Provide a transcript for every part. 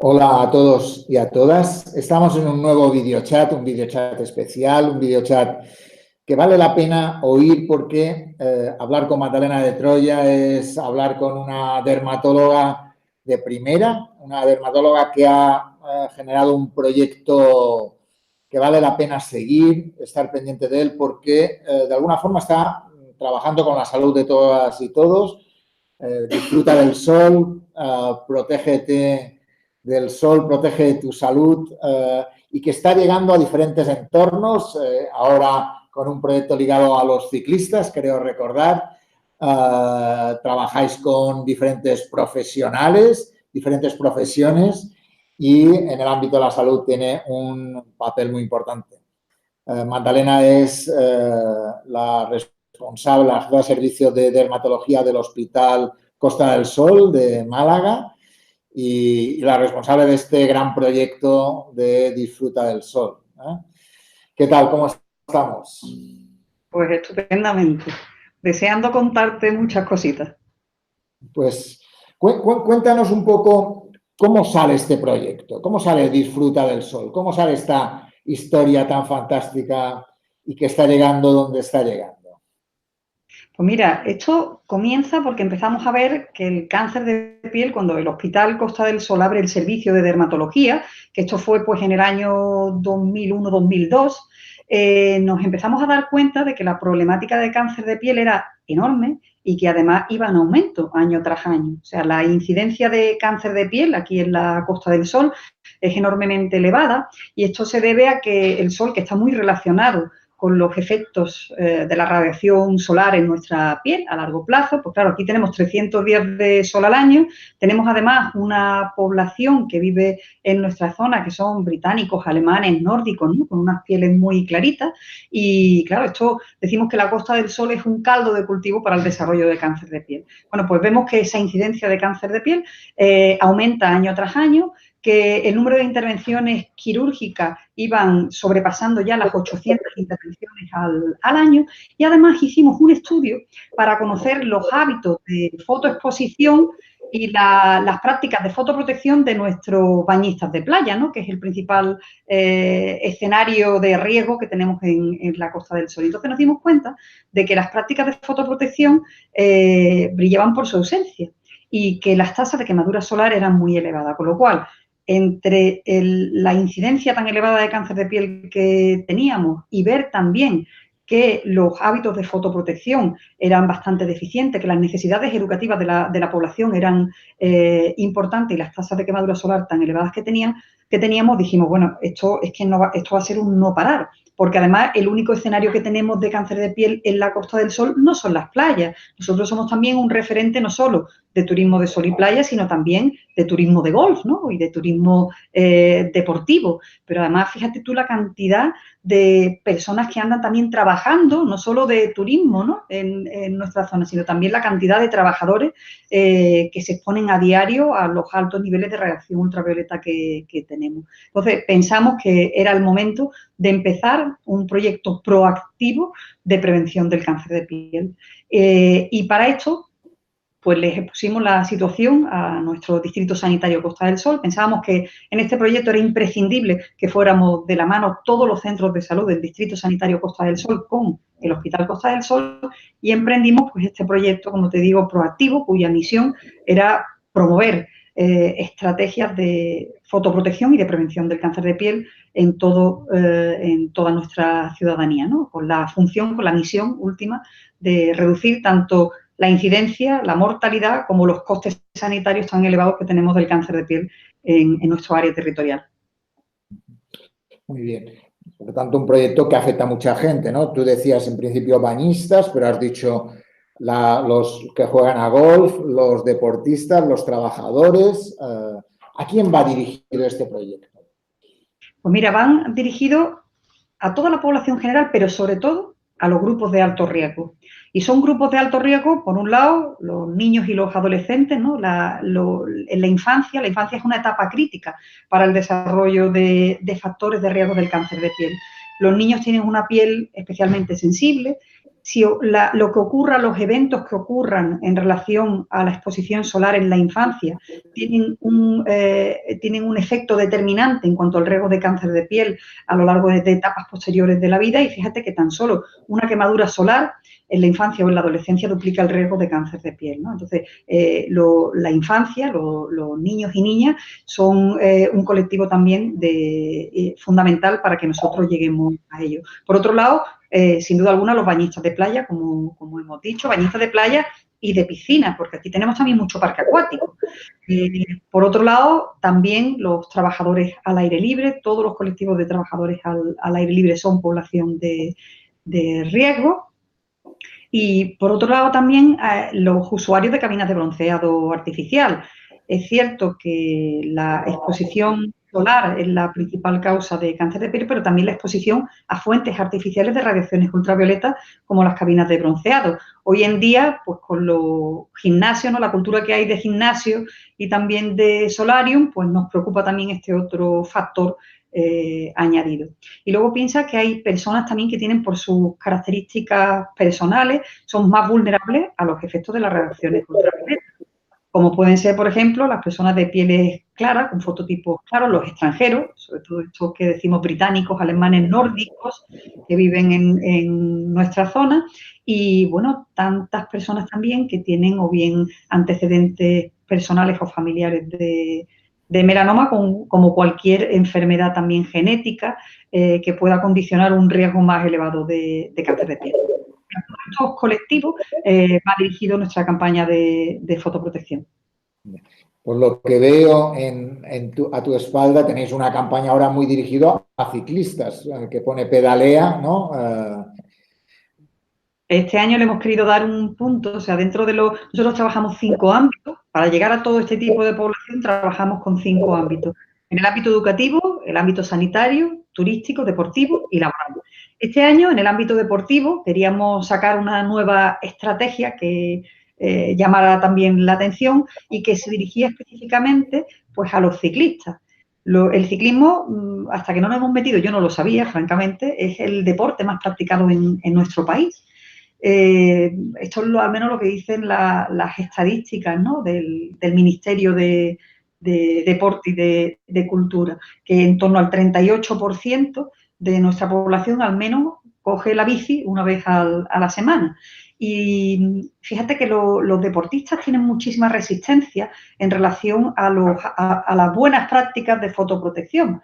Hola a todos y a todas. Estamos en un nuevo videochat, un videochat especial, un videochat que vale la pena oír porque hablar con Magdalena de Troya es hablar con una dermatóloga de primera, una dermatóloga que ha generado un proyecto que vale la pena seguir, estar pendiente de él porque de alguna forma está trabajando con la salud de todas y todos. Disfruta del sol, protégete del sol, protege tu salud y que está llegando a diferentes entornos, ahora con un proyecto ligado a los ciclistas, creo recordar, trabajáis con diferentes profesionales, diferentes profesiones y en el ámbito de la salud tiene un papel muy importante. Magdalena es la responsable, la jefa de servicio de dermatología del Hospital Costa del Sol de Málaga y la responsable de este gran proyecto de Disfruta del Sol. ¿Qué tal? ¿Cómo estamos? Pues estupendamente. Deseando contarte muchas cositas. Pues cuéntanos un poco cómo sale este proyecto, cómo sale Disfruta del Sol, cómo sale esta historia tan fantástica y que está llegando donde está llegando. Pues mira, esto comienza porque empezamos a ver que el cáncer de piel, cuando el Hospital Costa del Sol abre el servicio de dermatología, que esto fue pues en el año 2001-2002, nos empezamos a dar cuenta de que la problemática de cáncer de piel era enorme y que además iba en aumento año tras año. O sea, la incidencia de cáncer de piel aquí en la Costa del Sol es enormemente elevada y esto se debe a que el sol, que está muy relacionado con los efectos de la radiación solar en nuestra piel a largo plazo. Pues claro, aquí tenemos 300 días de sol al año, tenemos además una población que vive en nuestra zona que son británicos, alemanes, nórdicos, ¿no? Con unas pieles muy claritas y claro, esto decimos que la Costa del Sol es un caldo de cultivo para el desarrollo de cáncer de piel. Bueno, pues vemos que esa incidencia de cáncer de piel aumenta año tras año, que el número de intervenciones quirúrgicas iban sobrepasando ya las 800 intervenciones al año y además hicimos un estudio para conocer los hábitos de fotoexposición y las prácticas de fotoprotección de nuestros bañistas de playa, ¿no? Que es el principal escenario de riesgo que tenemos en la Costa del Sol. Entonces nos dimos cuenta de que las prácticas de fotoprotección brillaban por su ausencia y que las tasas de quemadura solar eran muy elevadas, con lo cual entre la incidencia tan elevada de cáncer de piel que teníamos y ver también que los hábitos de fotoprotección eran bastante deficientes, que las necesidades educativas de la población eran importantes y las tasas de quemadura solar tan elevadas que teníamos, dijimos, bueno, esto va a ser un no parar, porque además el único escenario que tenemos de cáncer de piel en la Costa del Sol no son las playas. Nosotros somos también un referente no solo de turismo de sol y playa, sino también de turismo de golf, ¿no? Y de turismo deportivo. Pero además, fíjate tú la cantidad de personas que andan también trabajando, no solo de turismo, ¿no? en nuestra zona, sino también la cantidad de trabajadores que se exponen a diario a los altos niveles de radiación ultravioleta que tenemos. Entonces, pensamos que era el momento de empezar un proyecto proactivo de prevención del cáncer de piel. Y para esto, pues les expusimos la situación a nuestro Distrito Sanitario Costa del Sol. Pensábamos que en este proyecto era imprescindible que fuéramos de la mano todos los centros de salud del Distrito Sanitario Costa del Sol con el Hospital Costa del Sol y emprendimos pues este proyecto, como te digo, proactivo, cuya misión era promover estrategias de fotoprotección y de prevención del cáncer de piel en toda nuestra ciudadanía, ¿no? Con la función, con la misión última de reducir tanto la incidencia, la mortalidad, como los costes sanitarios tan elevados que tenemos del cáncer de piel en nuestro área territorial. Muy bien. Por lo tanto, un proyecto que afecta a mucha gente, ¿no? Tú decías en principio bañistas, pero has dicho los que juegan a golf, los deportistas, los trabajadores. ¿A quién va dirigido este proyecto? Pues mira, van dirigidos a toda la población general, pero sobre todo a los grupos de alto riesgo. Y son grupos de alto riesgo, por un lado, los niños y los adolescentes, ¿no? En la infancia es una etapa crítica para el desarrollo de factores de riesgo del cáncer de piel. Los niños tienen una piel especialmente sensible, lo que ocurra, los eventos que ocurran en relación a la exposición solar en la infancia tienen un efecto determinante en cuanto al riesgo de cáncer de piel a lo largo de etapas posteriores de la vida, y fíjate que tan solo una quemadura solar en la infancia o en la adolescencia duplica el riesgo de cáncer de piel, ¿no? Entonces, la infancia, los niños y niñas son un colectivo también fundamental para que nosotros lleguemos a ello. Por otro lado, sin duda alguna, los bañistas de playa, como hemos dicho, bañistas de playa y de piscina, porque aquí tenemos también mucho parque acuático. Por otro lado, también los trabajadores al aire libre, todos los colectivos de trabajadores al aire libre son población de riesgo. Y, por otro lado, también los usuarios de cabinas de bronceado artificial. Es cierto que la exposición solar es la principal causa de cáncer de piel, pero también la exposición a fuentes artificiales de radiaciones ultravioletas, como las cabinas de bronceado. Hoy en día, pues con los gimnasios, ¿no?, la cultura que hay de gimnasio y también de solarium, pues nos preocupa también este otro factor añadido. Y luego piensa que hay personas también que tienen, por sus características personales, son más vulnerables a los efectos de las radiaciones ultravioletas, como pueden ser, por ejemplo, las personas de pieles claras, con fototipos claros, los extranjeros, sobre todo estos que decimos británicos, alemanes, nórdicos, que viven en nuestra zona, y, bueno, tantas personas también que tienen o bien antecedentes personales o familiares de melanoma, como cualquier enfermedad también genética que pueda condicionar un riesgo más elevado de cáncer de piel. A todos estos colectivos va dirigido nuestra campaña de fotoprotección. Por lo que veo a tu espalda tenéis una campaña ahora muy dirigida a ciclistas, que pone pedalea, ¿no? Este año le hemos querido dar un punto, o sea, nosotros trabajamos 5 ámbitos. Para llegar a todo este tipo de población trabajamos con 5 ámbitos. En el ámbito educativo, el ámbito sanitario, turístico, deportivo y laboral. Este año, en el ámbito deportivo, queríamos sacar una nueva estrategia que llamara también la atención y que se dirigía específicamente, pues, a los ciclistas. El ciclismo, hasta que no nos hemos metido, yo no lo sabía, francamente, es el deporte más practicado en nuestro país. Esto es al menos lo que dicen las estadísticas, ¿no?, del Ministerio de Deporte y de Cultura, que en torno al 38% de nuestra población al menos coge la bici una vez a la semana. Y fíjate que los deportistas tienen muchísima resistencia en relación a las buenas prácticas de fotoprotección,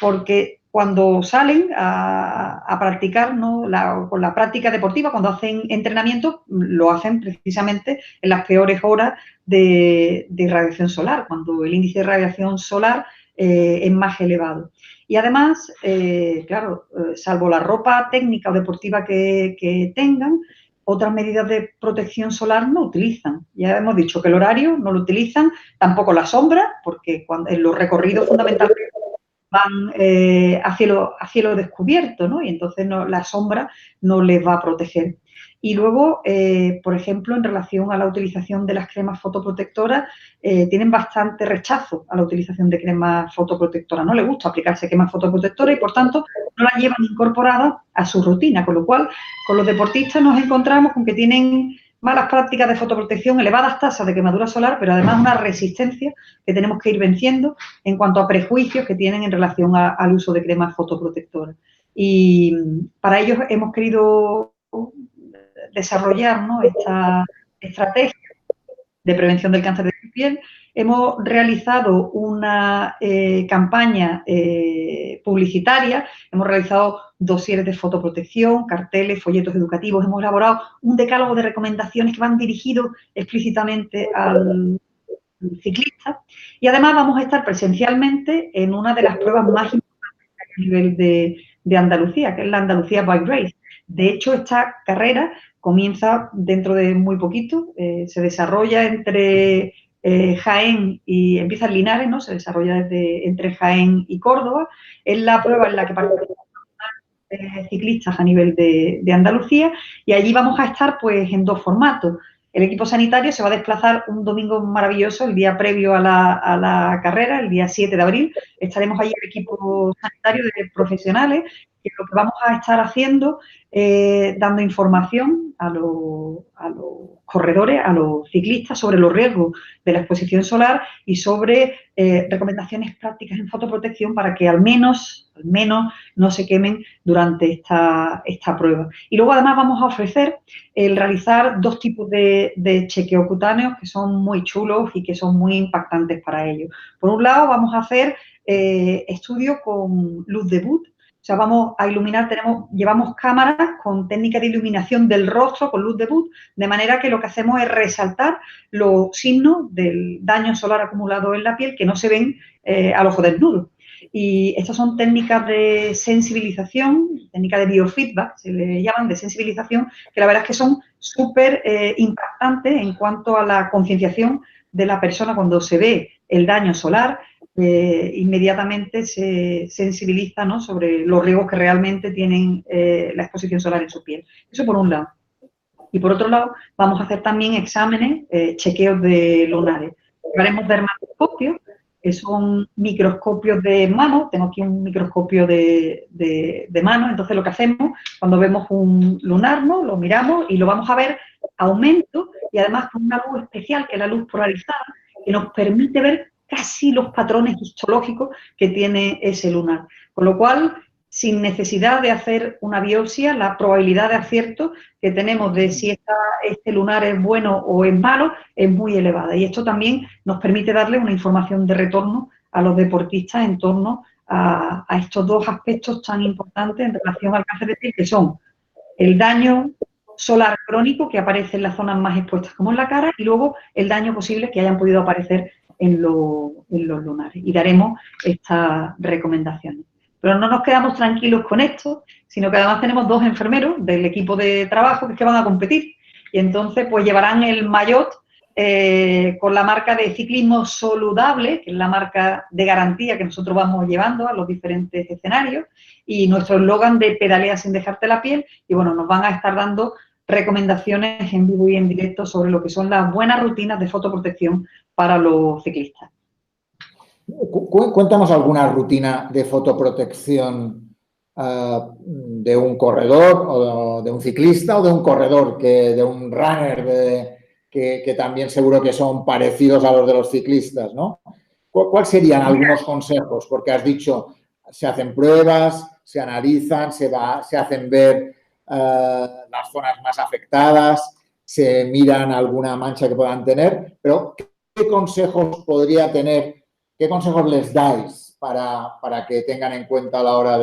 porque cuando salen a practicar, ¿no?, con la práctica deportiva, cuando hacen entrenamiento, lo hacen precisamente en las peores horas de radiación solar, cuando el índice de radiación solar es más elevado. Y además, claro, salvo la ropa técnica o deportiva que tengan, otras medidas de protección solar no utilizan. Ya hemos dicho que el horario no lo utilizan, tampoco la sombra, porque en los recorridos fundamentalmente van a cielo descubierto, ¿no? Y entonces la sombra no les va a proteger. Y luego, por ejemplo, en relación a la utilización de las cremas fotoprotectoras, tienen bastante rechazo a la utilización de cremas fotoprotectoras. No les gusta aplicarse cremas fotoprotectoras y, por tanto, no las llevan incorporadas a su rutina. Con lo cual, con los deportistas nos encontramos con que tienen malas prácticas de fotoprotección, elevadas tasas de quemadura solar, pero además una resistencia que tenemos que ir venciendo en cuanto a prejuicios que tienen en relación al uso de cremas fotoprotectoras. Y para ello hemos querido desarrollar, ¿no?, esta estrategia de prevención del cáncer de piel. Hemos realizado una campaña publicitaria, hemos realizado dosieres de fotoprotección, carteles, folletos educativos, hemos elaborado un decálogo de recomendaciones que van dirigidos explícitamente al ciclista, y además vamos a estar presencialmente en una de las pruebas más importantes a nivel de Andalucía, que es la Andalucía Bike Race. De hecho, esta carrera comienza dentro de muy poquito, se desarrolla entre Jaén y empieza en Linares, ¿no? Se desarrolla entre Jaén y Córdoba. Es la prueba en la que participan ciclistas a nivel de Andalucía, y allí vamos a estar, pues, en 2 formatos. El equipo sanitario se va a desplazar un domingo maravilloso, el día previo a la carrera, el día 7 de abril. Estaremos allí el equipo sanitario de profesionales que lo que vamos a estar haciendo dando información a los corredores, a los ciclistas sobre los riesgos de la exposición solar y sobre recomendaciones prácticas en fotoprotección para que al menos no se quemen durante esta prueba. Y luego además vamos a ofrecer el realizar 2 tipos de chequeo cutáneos que son muy chulos y que son muy impactantes para ellos. Por un lado vamos a hacer estudios con luz de Wood. O sea, vamos a iluminar, llevamos cámaras con técnica de iluminación del rostro con luz de Wood, de manera que lo que hacemos es resaltar los signos del daño solar acumulado en la piel que no se ven al ojo desnudo. Y estas son técnicas de sensibilización, técnicas de biofeedback, se le llaman de sensibilización, que la verdad es que son súper impactantes en cuanto a la concienciación de la persona cuando se ve el daño solar. Inmediatamente se sensibiliza, ¿no?, sobre los riesgos que realmente tienen la exposición solar en su piel. Eso por un lado. Y por otro lado, vamos a hacer también exámenes, chequeos de lunares. Haremos dermatoscopios, que son microscopios de mano. Tengo aquí un microscopio de mano. Entonces, lo que hacemos, cuando vemos un lunar, ¿no?, lo miramos y lo vamos a ver aumento y además con una luz especial, que es la luz polarizada, que nos permite ver casi los patrones histológicos que tiene ese lunar. Con lo cual, sin necesidad de hacer una biopsia, la probabilidad de acierto que tenemos de si este lunar es bueno o es malo es muy elevada. Y esto también nos permite darle una información de retorno a los deportistas en torno a estos 2 aspectos tan importantes en relación al cáncer de piel, que son el daño solar crónico que aparece en las zonas más expuestas, como en la cara, y luego el daño posible que hayan podido aparecer en los lunares. Y daremos estas recomendaciones. Pero no nos quedamos tranquilos con esto, sino que además tenemos 2 enfermeros del equipo de trabajo que van a competir. Y entonces, pues llevarán el maillot con la marca de ciclismo saludable, que es la marca de garantía que nosotros vamos llevando a los diferentes escenarios, y nuestro eslogan de pedalea sin dejarte la piel. Y bueno, nos van a estar dando recomendaciones en vivo y en directo sobre lo que son las buenas rutinas de fotoprotección para los ciclistas. Cuéntanos alguna rutina de fotoprotección de un corredor o de un ciclista o de un corredor, de un runner, que también seguro que son parecidos a los de los ciclistas, ¿no? ¿Cuáles serían algunos consejos? Porque has dicho, se hacen pruebas, se analizan, se hacen ver las zonas más afectadas, se miran alguna mancha que puedan tener, pero ¿qué consejos podría tener? ¿Qué consejos les dais para que tengan en cuenta a la hora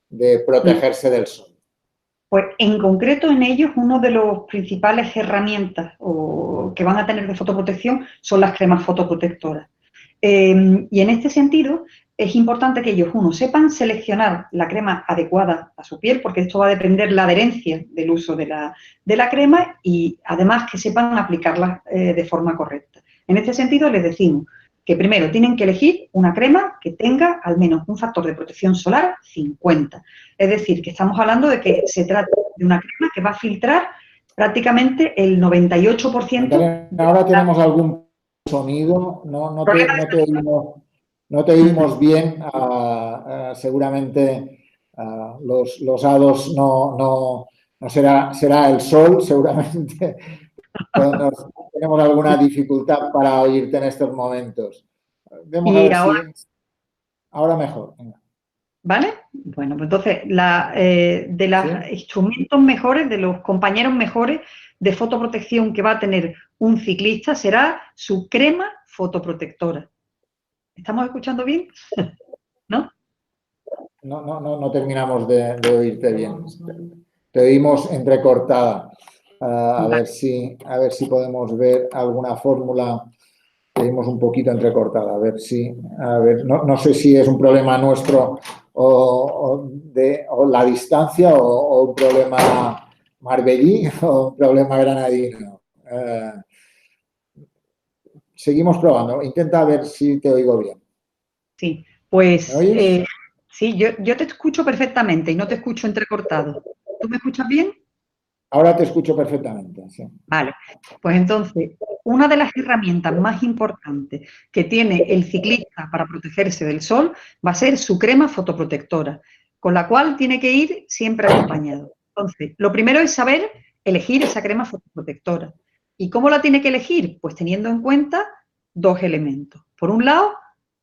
de protegerse del sol? Pues en concreto en ellos una de las principales herramientas que van a tener de fotoprotección son las cremas fotoprotectoras. Y en este sentido es importante que ellos, uno, sepan seleccionar la crema adecuada a su piel, porque esto va a depender la adherencia del uso de la crema, y además que sepan aplicarla de forma correcta. En este sentido les decimos que primero tienen que elegir una crema que tenga al menos un factor de protección solar 50. Es decir, que estamos hablando de que se trata de una crema que va a filtrar prácticamente el 98%. Ahora tenemos algún sonido, no te oímos bien, seguramente los hados no será el sol, seguramente. Tenemos alguna dificultad para oírte en estos momentos. Vamos a ver si ahora mejor. Venga. ¿Vale? Bueno, pues entonces, de los instrumentos mejores, de los compañeros mejores de fotoprotección que va a tener un ciclista será su crema fotoprotectora. ¿Estamos escuchando bien? ¿No? No terminamos de oírte bien. Te oímos entrecortada. A ver si podemos ver alguna fórmula. Te oímos un poquito entrecortada. No sé si es un problema nuestro o la distancia o un problema marbellí o un problema granadino. Seguimos probando. Intenta ver si te oigo bien. Sí, pues ¿Me oyes? sí, yo te escucho perfectamente y no te escucho entrecortado. ¿Tú me escuchas bien? Ahora te escucho perfectamente. Sí. Vale, pues entonces, una de las herramientas más importantes que tiene el ciclista para protegerse del sol va a ser su crema fotoprotectora. con la cual tiene que ir siempre acompañado. Entonces, lo primero es saber elegir esa crema fotoprotectora. ¿Y cómo la tiene que elegir? Pues teniendo en cuenta dos elementos. Por un lado,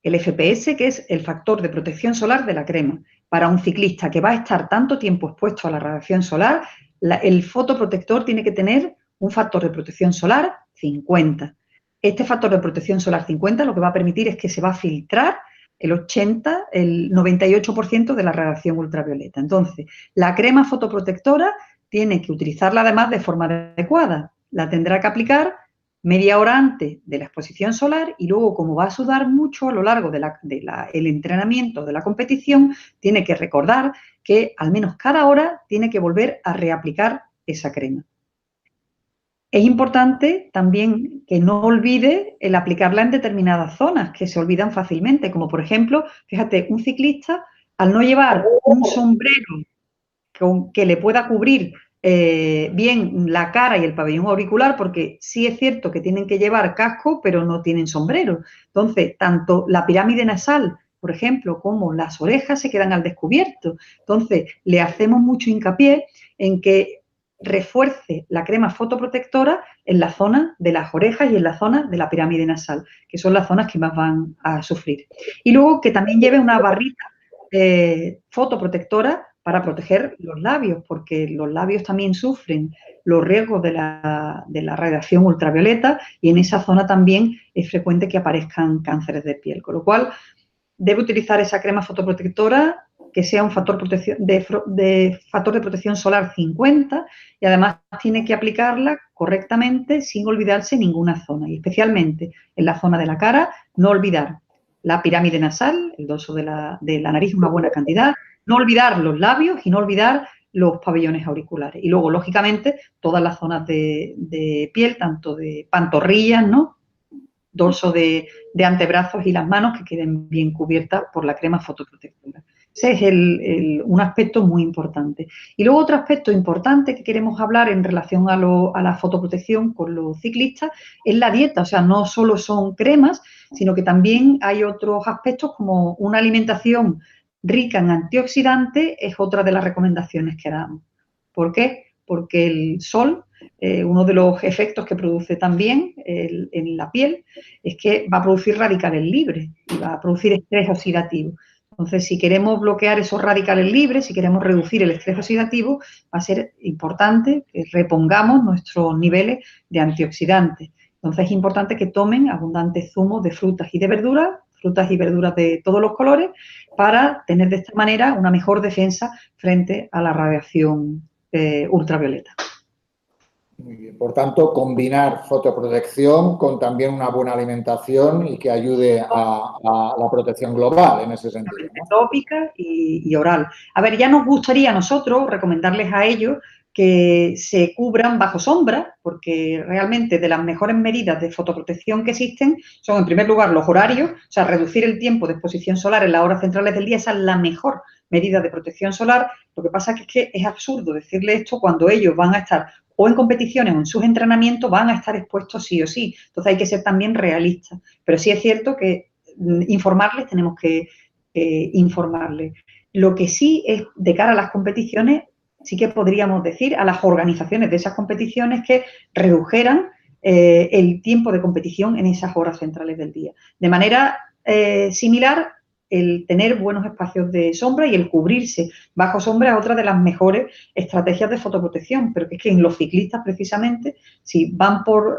el FPS, que es el factor de protección solar de la crema. Para un ciclista que va a estar tanto tiempo expuesto a la radiación solar, el fotoprotector tiene que tener un factor de protección solar 50. Este factor de protección solar 50 lo que va a permitir es que se va a filtrar el 80, el 98% de la radiación ultravioleta. Entonces, la crema fotoprotectora tiene que utilizarla además de forma adecuada. La tendrá que aplicar media hora antes de la exposición solar y luego, como va a sudar mucho a lo largo del entrenamiento de la competición, tiene que recordar que al menos cada hora tiene que volver a reaplicar esa crema. Es importante también que no olvide el aplicarla en determinadas zonas que se olvidan fácilmente, como por ejemplo, fíjate, un ciclista al no llevar un sombrero que le pueda cubrir bien la cara y el pabellón auricular, porque sí es cierto que tienen que llevar casco, pero no tienen sombrero. Entonces, tanto la pirámide nasal, por ejemplo, como las orejas se quedan al descubierto. Entonces, le hacemos mucho hincapié en que refuerce la crema fotoprotectora en la zona de las orejas y en la zona de la pirámide nasal, que son las zonas que más van a sufrir. Y luego que también lleve una barrita fotoprotectora para proteger los labios, porque los labios también sufren los riesgos de la radiación ultravioleta y en esa zona también es frecuente que aparezcan cánceres de piel, con lo cual debe utilizar esa crema fotoprotectora que sea un factor factor de protección solar 50 y además tiene que aplicarla correctamente sin olvidarse ninguna zona y especialmente en la zona de la cara, no olvidar la pirámide nasal, el dorso de la nariz una buena cantidad, no olvidar los labios y no olvidar los pabellones auriculares. Y luego, lógicamente, todas las zonas de piel, tanto de pantorrillas, ¿no?, dorso de antebrazos y las manos que queden bien cubiertas por la crema fotoprotectora. Ese es un aspecto muy importante. Y luego otro aspecto importante que queremos hablar en relación a la fotoprotección con los ciclistas es la dieta. O sea, no solo son cremas, sino que también hay otros aspectos como una alimentación rica en antioxidantes es otra de las recomendaciones que damos. ¿Por qué? Porque el sol, uno de los efectos que produce también en la piel es que va a producir radicales libres y va a producir estrés oxidativo. Entonces, si queremos bloquear esos radicales libres, si queremos reducir el estrés oxidativo, va a ser importante que repongamos nuestros niveles de antioxidantes. Entonces, es importante que tomen abundantes zumos de frutas y verduras de todos los colores, para tener de esta manera una mejor defensa frente a la radiación ultravioleta. Muy bien. Por tanto, combinar fotoprotección con también una buena alimentación y que ayude a la protección global en ese sentido, ¿no? Tópica y oral. A ver, ya nos gustaría a nosotros recomendarles a ellos que se cubran bajo sombra, porque realmente de las mejores medidas de fotoprotección que existen son, en primer lugar, los horarios, o sea, reducir el tiempo de exposición solar en las horas centrales del día, esa es la mejor medida de protección solar. Lo que pasa es que es absurdo decirle esto cuando ellos van a estar o en competiciones o en sus entrenamientos, van a estar expuestos sí o sí. Entonces hay que ser también realistas. Pero sí es cierto que informarles tenemos que informarles. Lo que sí es de cara a las competiciones, sí que podríamos decir a las organizaciones de esas competiciones que redujeran el tiempo de competición en esas horas centrales del día. De manera similar, el tener buenos espacios de sombra y el cubrirse bajo sombra es otra de las mejores estrategias de fotoprotección, pero es que en los ciclistas precisamente, si van por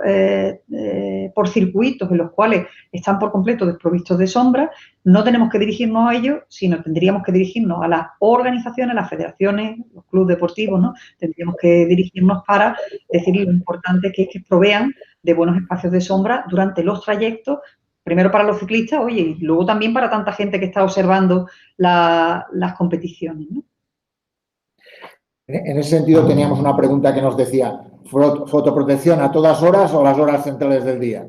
circuitos en los cuales están por completo desprovistos de sombra, no tenemos que dirigirnos a ellos, sino tendríamos que dirigirnos a las organizaciones, las federaciones, los clubes deportivos, ¿no? Tendríamos que dirigirnos para decir lo importante que es que provean de buenos espacios de sombra durante los trayectos, primero para los ciclistas, oye, y luego también para tanta gente que está observando las competiciones, ¿no? En ese sentido, teníamos una pregunta que nos decía, ¿fotoprotección a todas horas o las horas centrales del día?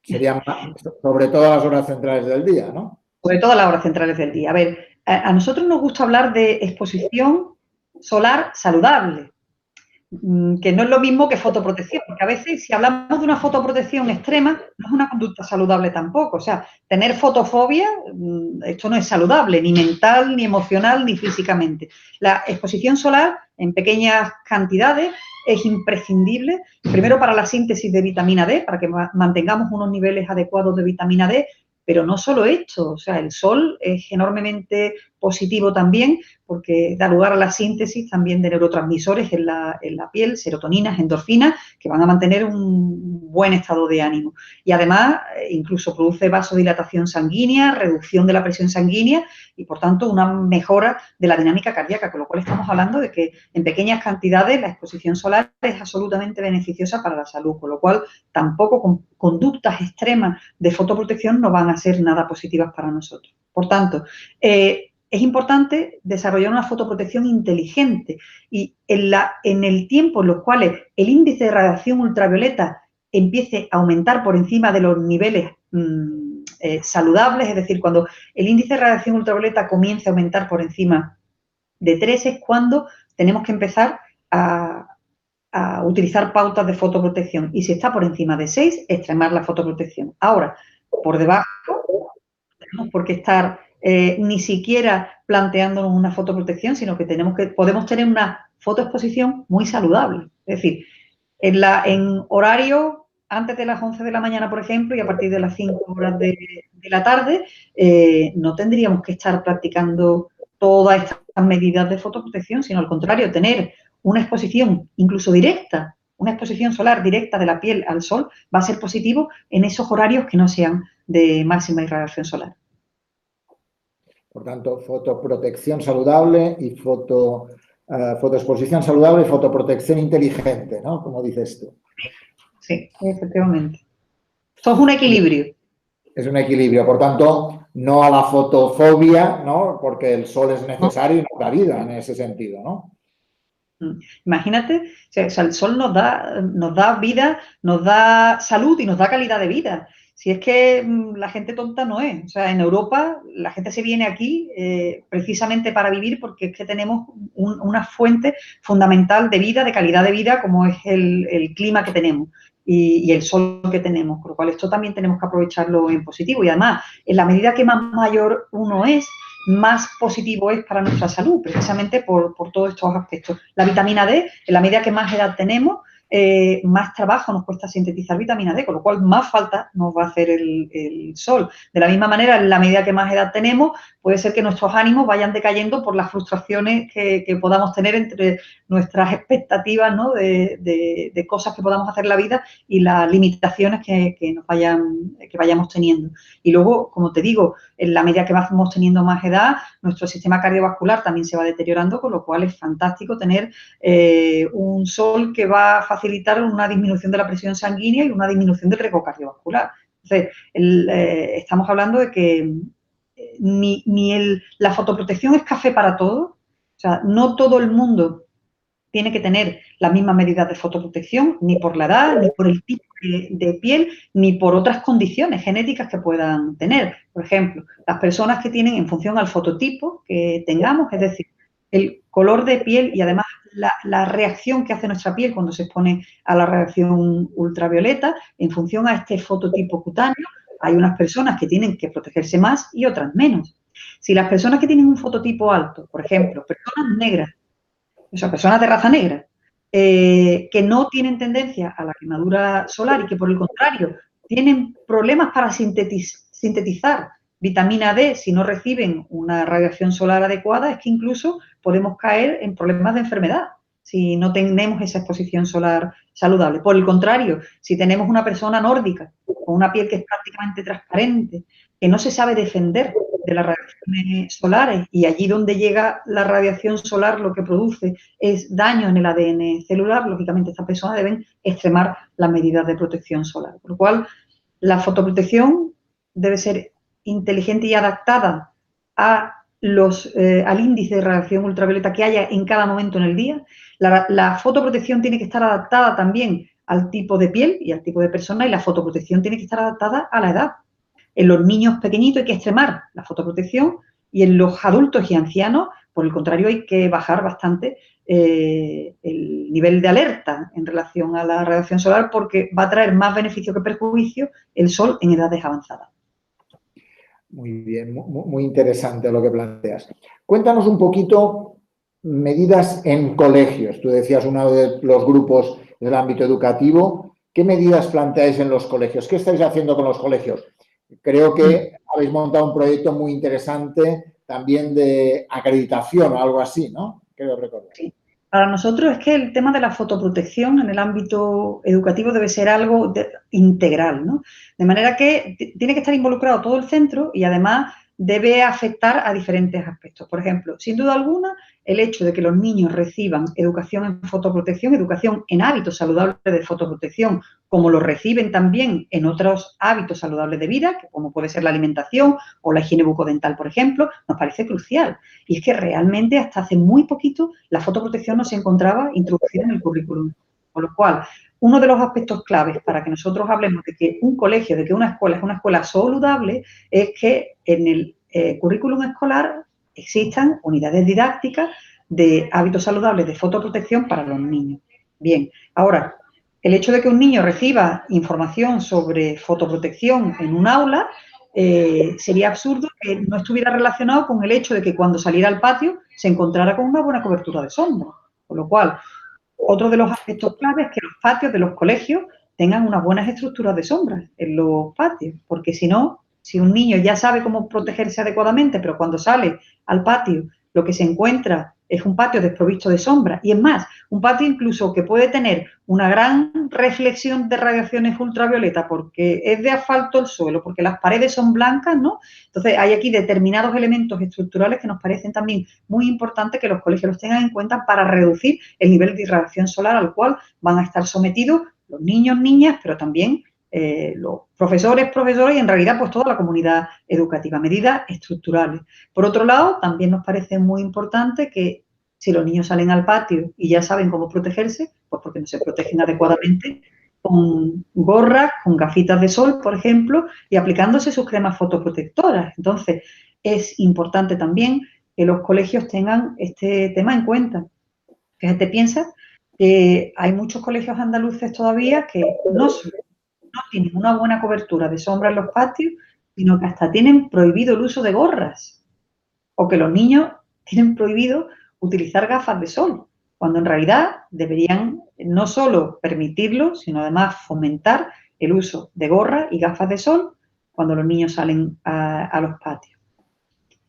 Serían sobre todo las horas centrales del día, ¿no? Sobre todo las horas centrales del día. A ver, a nosotros nos gusta hablar de exposición solar saludable. que no es lo mismo que fotoprotección, porque a veces si hablamos de una fotoprotección extrema, no es una conducta saludable tampoco. O sea, tener fotofobia, esto no es saludable, ni mental, ni emocional, ni físicamente. La exposición solar en pequeñas cantidades es imprescindible, primero para la síntesis de vitamina D, para que mantengamos unos niveles adecuados de vitamina D, pero no solo esto, o sea, el sol es enormemente positivo también porque da lugar a la síntesis también de neurotransmisores en la piel, serotoninas, endorfinas, que van a mantener un buen estado de ánimo. Y además, incluso produce vasodilatación sanguínea, reducción de la presión sanguínea y, por tanto, una mejora de la dinámica cardíaca, con lo cual estamos hablando de que en pequeñas cantidades la exposición solar es absolutamente beneficiosa para la salud, con lo cual tampoco con conductas extremas de fotoprotección no van a ser nada positivas para nosotros. Por tanto, es importante desarrollar una fotoprotección inteligente y en el tiempo en los cuales el índice de radiación ultravioleta empiece a aumentar por encima de los niveles saludables, es decir, cuando el índice de radiación ultravioleta comience a aumentar por encima de 3 es cuando tenemos que empezar a utilizar pautas de fotoprotección y si está por encima de 6, extremar la fotoprotección. Ahora, por debajo, no tenemos por qué estar ni siquiera planteándonos una fotoprotección, sino que podemos tener una fotoexposición muy saludable. Es decir, en horario antes de las 11 de la mañana, por ejemplo, y a partir de las 5 horas de la tarde, no tendríamos que estar practicando todas estas medidas de fotoprotección, sino al contrario, tener una exposición incluso directa, una exposición solar directa de la piel al sol, va a ser positivo en esos horarios que no sean de máxima irradiación solar. Por tanto, fotoprotección saludable y fotoexposición saludable y fotoprotección inteligente, ¿no? Como dices tú. Sí, efectivamente. Esto es un equilibrio. Es un equilibrio, por tanto, no a la fotofobia, ¿no? Porque el sol es necesario y nos da vida en ese sentido, ¿no? Imagínate, o sea, el sol nos da vida, nos da salud y nos da calidad de vida. Si es que la gente tonta no es. O sea, en Europa la gente se viene aquí precisamente para vivir porque es que tenemos una fuente fundamental de vida, de calidad de vida, como es el clima que tenemos y el sol que tenemos. Con lo cual, esto también tenemos que aprovecharlo en positivo. Y además, en la medida que más mayor uno es, más positivo es para nuestra salud, precisamente por todos estos aspectos. La vitamina D, en la medida que más edad tenemos, más trabajo nos cuesta sintetizar vitamina D, con lo cual más falta nos va a hacer el sol. De la misma manera, en la medida que más edad tenemos, puede ser que nuestros ánimos vayan decayendo por las frustraciones que podamos tener entre nuestras expectativas, ¿no? de cosas que podamos hacer en la vida y las limitaciones que vayamos teniendo. Y luego, como te digo, en la medida que vamos teniendo más edad, nuestro sistema cardiovascular también se va deteriorando, con lo cual es fantástico tener un sol que va a facilitar una disminución de la presión sanguínea y una disminución del riesgo cardiovascular. Entonces, estamos hablando de que la fotoprotección es café para todos. O sea, no todo el mundo tiene que tener las mismas medidas de fotoprotección, ni por la edad, ni por el tipo de piel, ni por otras condiciones genéticas que puedan tener. Por ejemplo, las personas que tienen, en función al fototipo que tengamos, es decir, el color de piel y además la reacción que hace nuestra piel cuando se expone a la radiación ultravioleta, en función a este fototipo cutáneo, hay unas personas que tienen que protegerse más y otras menos. Si las personas que tienen un fototipo alto, por ejemplo, personas negras, o sea, personas de raza negra, que no tienen tendencia a la quemadura solar y que, por el contrario, tienen problemas para sintetizar vitamina D si no reciben una radiación solar adecuada, es que incluso podemos caer en problemas de enfermedad si no tenemos esa exposición solar saludable. Por el contrario, si tenemos una persona nórdica con una piel que es prácticamente transparente, que no se sabe defender de las radiaciones solares y allí donde llega la radiación solar lo que produce es daño en el ADN celular, lógicamente estas personas deben extremar las medidas de protección solar. Por lo cual, la fotoprotección debe ser inteligente y adaptada al índice de radiación ultravioleta que haya en cada momento en el día. La fotoprotección tiene que estar adaptada también al tipo de piel y al tipo de persona y la fotoprotección tiene que estar adaptada a la edad. En los niños pequeñitos hay que extremar la fotoprotección Y en los adultos y ancianos, por el contrario, hay que bajar bastante el nivel de alerta en relación a la radiación solar porque va a traer más beneficio que perjuicio el sol en edades avanzadas. Muy bien, muy interesante lo que planteas. Cuéntanos un poquito medidas en colegios. Tú decías uno de los grupos del ámbito educativo. ¿Qué medidas planteáis en los colegios? ¿Qué estáis haciendo con los colegios? Creo que habéis montado un proyecto muy interesante también de acreditación o algo así, ¿no? Creo recordar. Sí. Para nosotros es que el tema de la fotoprotección en el ámbito educativo debe ser algo integral, ¿no? De manera que tiene que estar involucrado todo el centro y además debe afectar a diferentes aspectos. Por ejemplo, sin duda alguna, el hecho de que los niños reciban educación en fotoprotección, educación en hábitos saludables de fotoprotección, como lo reciben también en otros hábitos saludables de vida, como puede ser la alimentación o la higiene bucodental, por ejemplo, nos parece crucial. Y es que realmente hasta hace muy poquito la fotoprotección no se encontraba introducida en el currículum. Con lo cual, uno de los aspectos claves para que nosotros hablemos de que un colegio, de que una escuela es una escuela saludable, es que en el currículum escolar existan unidades didácticas de hábitos saludables de fotoprotección para los niños. Bien, ahora, el hecho de que un niño reciba información sobre fotoprotección en un aula sería absurdo que no estuviera relacionado con el hecho de que cuando saliera al patio se encontrara con una buena cobertura de sombra. Con lo cual, otro de los aspectos claves es que los patios de los colegios tengan unas buenas estructuras de sombra en los patios, porque si no, si un niño ya sabe cómo protegerse adecuadamente, pero cuando sale al patio lo que se encuentra es un patio desprovisto de sombra, y es más, un patio incluso que puede tener una gran reflexión de radiaciones ultravioleta porque es de asfalto el suelo, porque las paredes son blancas, ¿no? Entonces hay aquí determinados elementos estructurales que nos parecen también muy importantes que los colegios los tengan en cuenta para reducir el nivel de irradiación solar al cual van a estar sometidos los niños, niñas, pero también los profesores, profesoras y en realidad pues toda la comunidad educativa, medidas estructurales. Por otro lado, también nos parece muy importante que si los niños salen al patio y ya saben cómo protegerse, pues porque no se protegen adecuadamente, con gorras, con gafitas de sol, por ejemplo, y aplicándose sus cremas fotoprotectoras. Entonces, es importante también que los colegios tengan este tema en cuenta. Fíjate, piensa que hay muchos colegios andaluces todavía que no tienen una buena cobertura de sombra en los patios, sino que hasta tienen prohibido el uso de gorras, o que los niños tienen prohibido utilizar gafas de sol, cuando en realidad deberían no solo permitirlo, sino además fomentar el uso de gorras y gafas de sol cuando los niños salen a los patios.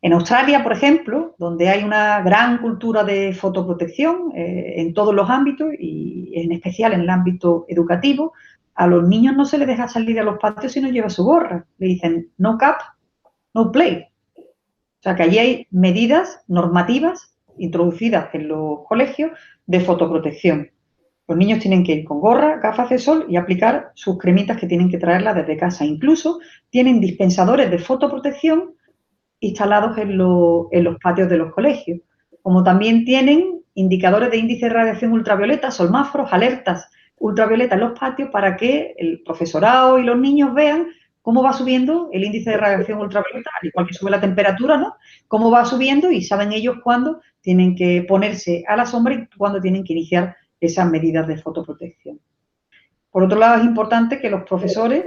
En Australia, por ejemplo, donde hay una gran cultura de fotoprotección en todos los ámbitos y en especial en el ámbito educativo, a los niños no se les deja salir a los patios si no lleva su gorra. Le dicen no cap, no play. O sea que allí hay medidas normativas introducidas en los colegios de fotoprotección. Los niños tienen que ir con gorra, gafas de sol y aplicar sus cremitas que tienen que traerlas desde casa. Incluso tienen dispensadores de fotoprotección instalados en los patios de los colegios. Como también tienen indicadores de índice de radiación ultravioleta, solmáforos, alertas ultravioleta en los patios para que el profesorado y los niños vean cómo va subiendo el índice de radiación ultravioleta, al igual que sube la temperatura, ¿no? Cómo va subiendo y saben ellos cuándo tienen que ponerse a la sombra y cuándo tienen que iniciar esas medidas de fotoprotección. Por otro lado, es importante que los profesores,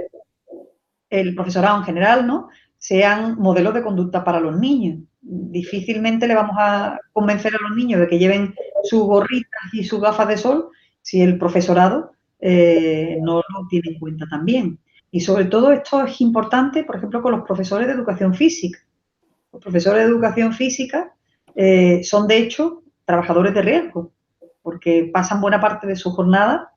el profesorado en general, ¿no?, sean modelos de conducta para los niños. Difícilmente le vamos a convencer a los niños de que lleven sus gorritas y sus gafas de sol si el profesorado no lo tiene en cuenta también. Y sobre todo esto es importante, por ejemplo, con los profesores de educación física. Los profesores de educación física son, de hecho, trabajadores de riesgo, porque pasan buena parte de su jornada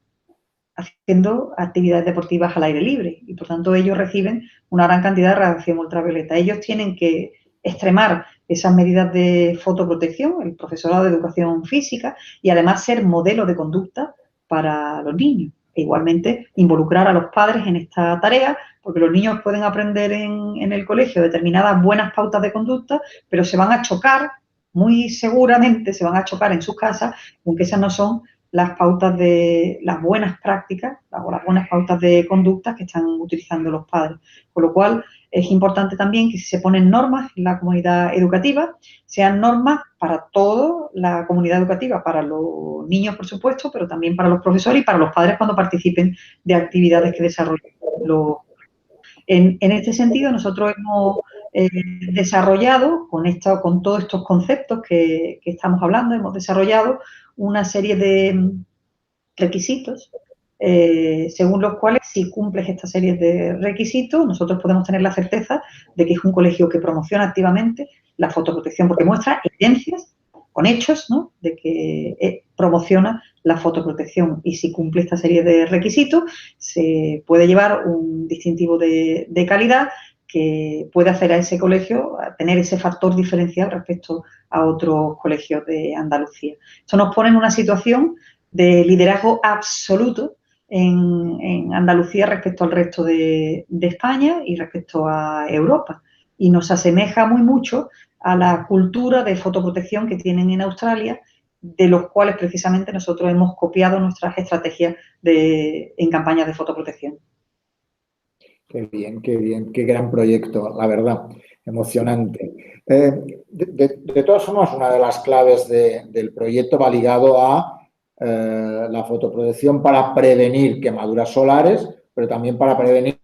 haciendo actividades deportivas al aire libre y, por tanto, ellos reciben una gran cantidad de radiación ultravioleta. Ellos tienen que extremar esas medidas de fotoprotección, el profesorado de educación física, y además ser modelo de conducta para los niños. E igualmente, involucrar a los padres en esta tarea, porque los niños pueden aprender en el colegio determinadas buenas pautas de conducta, pero se van a chocar, muy seguramente se van a chocar en sus casas, aunque esas no son las pautas de las buenas prácticas o las buenas pautas de conducta que están utilizando los padres. Con lo cual, es importante también que si se ponen normas en la comunidad educativa, sean normas para toda la comunidad educativa, para los niños, por supuesto, pero también para los profesores y para los padres cuando participen de actividades que desarrollen los. En este sentido, nosotros hemos desarrollado, con todos estos conceptos que estamos hablando, hemos desarrollado una serie de requisitos, según los cuales, si cumples esta serie de requisitos, nosotros podemos tener la certeza de que es un colegio que promociona activamente la fotoprotección, porque muestra evidencias con hechos, ¿no?, de que promociona la fotoprotección. Y si cumple esta serie de requisitos, se puede llevar un distintivo de calidad que puede hacer a ese colegio a tener ese factor diferencial respecto a otros colegios de Andalucía. Esto nos pone en una situación de liderazgo absoluto en Andalucía respecto al resto de España y respecto a Europa. Y nos asemeja muy mucho a la cultura de fotoprotección que tienen en Australia, de los cuales precisamente nosotros hemos copiado nuestras estrategias en campañas de fotoprotección. Qué bien, qué gran proyecto, la verdad, emocionante. De todas formas, una de las claves del proyecto va ligado a la fotoprotección para prevenir quemaduras solares, pero también para prevenir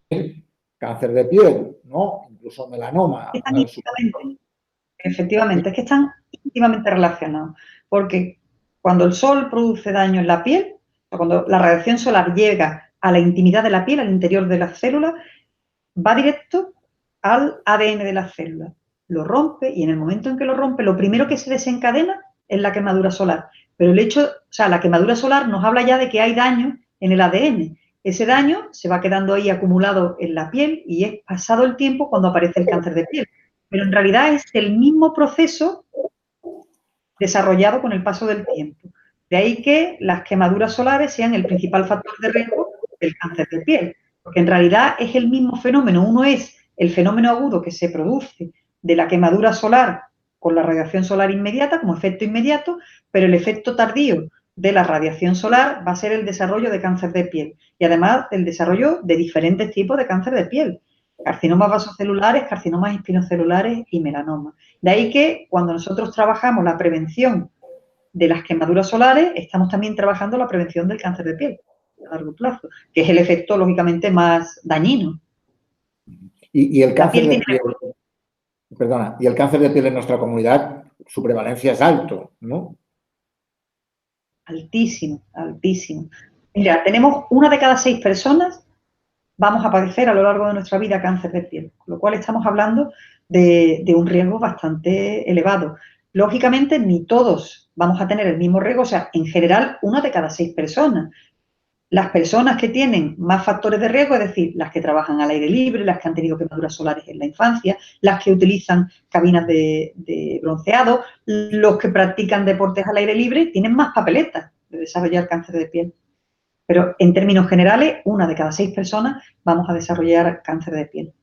cáncer de piel, ¿no? Incluso melanoma. Efectivamente, es que están íntimamente relacionados, porque cuando el sol produce daño en la piel, o cuando la radiación solar llega a la intimidad de la piel, al interior de las células, va directo al ADN de las células, lo rompe y en el momento en que lo rompe, lo primero que se desencadena es la quemadura solar. Pero el hecho, o sea, la quemadura solar nos habla ya de que hay daño en el ADN. Ese daño se va quedando ahí acumulado en la piel y es pasado el tiempo cuando aparece el cáncer de piel. Pero en realidad es el mismo proceso desarrollado con el paso del tiempo. De ahí que las quemaduras solares sean el principal factor de riesgo del cáncer de piel, porque en realidad es el mismo fenómeno. Uno es el fenómeno agudo que se produce de la quemadura solar con la radiación solar inmediata, como efecto inmediato, pero el efecto tardío de la radiación solar va a ser el desarrollo de cáncer de piel y además el desarrollo de diferentes tipos de cáncer de piel. Carcinomas vasocelulares, carcinomas espinocelulares y melanoma. De ahí que cuando nosotros trabajamos la prevención de las quemaduras solares, estamos también trabajando la prevención del cáncer de piel a largo plazo, que es el efecto lógicamente más dañino. Y el cáncer de piel, perdona, y el cáncer de piel en nuestra comunidad, su prevalencia es alto, ¿no? Altísimo, altísimo. Mira, tenemos 1 de cada 6 personas vamos a padecer a lo largo de nuestra vida cáncer de piel, con lo cual estamos hablando de un riesgo bastante elevado. Lógicamente, ni todos vamos a tener el mismo riesgo, o sea, en general, 1 de cada 6 personas. Las personas que tienen más factores de riesgo, es decir, las que trabajan al aire libre, las que han tenido quemaduras solares en la infancia, las que utilizan cabinas de bronceado, los que practican deportes al aire libre, tienen más papeletas de desarrollar cáncer de piel. Pero en términos generales, 1 de cada 6 personas vamos a desarrollar cáncer de piel.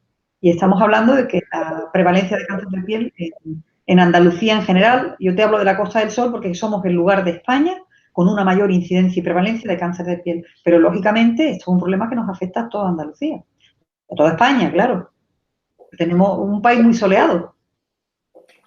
Y estamos hablando de que la prevalencia de cáncer de piel en Andalucía en general, yo te hablo de la Costa del Sol porque somos el lugar de España con una mayor incidencia y prevalencia de cáncer de piel. Pero lógicamente esto es un problema que nos afecta a toda Andalucía, a toda España, claro. Tenemos un país muy soleado.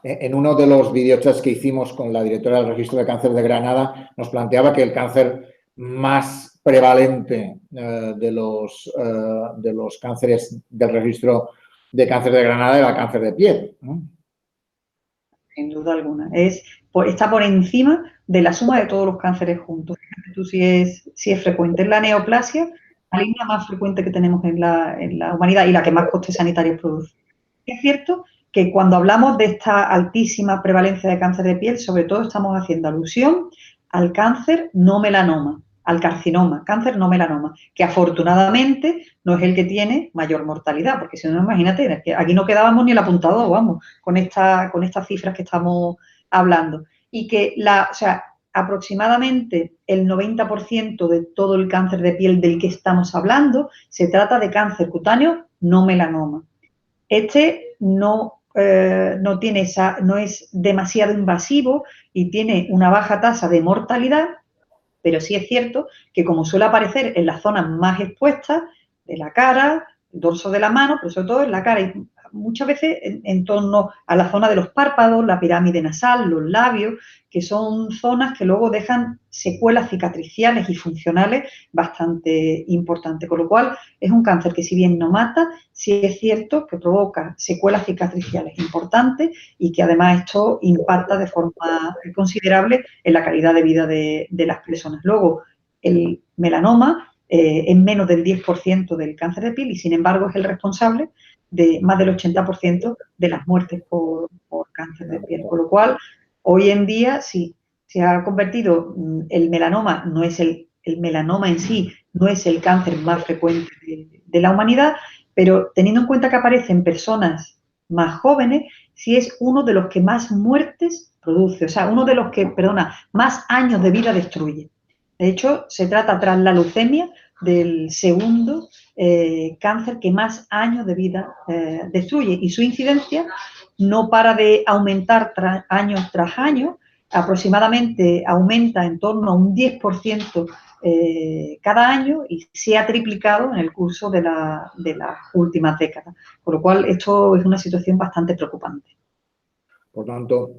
En uno de los videochats que hicimos con la directora del Registro de Cáncer de Granada, nos planteaba que el cáncer más prevalente de los cánceres del Registro de Cáncer de Granada era el cáncer de piel, ¿no? Sin duda alguna. Está por encima de la suma de todos los cánceres juntos. Fíjate tú si es frecuente. Es la neoplasia maligna más frecuente que tenemos en la humanidad y la que más costes sanitarios produce. Es cierto que cuando hablamos de esta altísima prevalencia de cáncer de piel, sobre todo estamos haciendo alusión al cáncer no melanoma, al carcinoma, cáncer no melanoma, que afortunadamente no es el que tiene mayor mortalidad, porque si no, imagínate, es que aquí no quedábamos ni el apuntado, vamos, con estas cifras que estamos hablando. Y que aproximadamente el 90% de todo el cáncer de piel del que estamos hablando se trata de cáncer cutáneo no melanoma. Este no es demasiado invasivo y tiene una baja tasa de mortalidad, pero sí es cierto que como suele aparecer en las zonas más expuestas de la cara, el dorso de la mano, pero sobre todo en la cara y muchas veces en torno a la zona de los párpados, la pirámide nasal, los labios, que son zonas que luego dejan secuelas cicatriciales y funcionales bastante importantes. Con lo cual, es un cáncer que si bien no mata, sí es cierto que provoca secuelas cicatriciales importantes y que además esto impacta de forma considerable en la calidad de vida de las personas. Luego, el melanoma es menos del 10% del cáncer de piel y, sin embargo, es el responsable de más del 80% de las muertes por cáncer de piel. Con lo cual, hoy en día sí, se ha convertido, el melanoma no es el melanoma en sí, no es el cáncer más frecuente de la humanidad, pero teniendo en cuenta que aparece en personas más jóvenes, sí es uno de los que más muertes produce, o sea, uno de los que, perdona, más años de vida destruye. De hecho, se trata, tras la leucemia, del segundo cáncer que más años de vida destruye, y su incidencia no para de aumentar año tras año. Aproximadamente aumenta en torno a un 10% cada año y se ha triplicado en el curso de las últimas décadas. Con lo cual, esto es una situación bastante preocupante. Por tanto,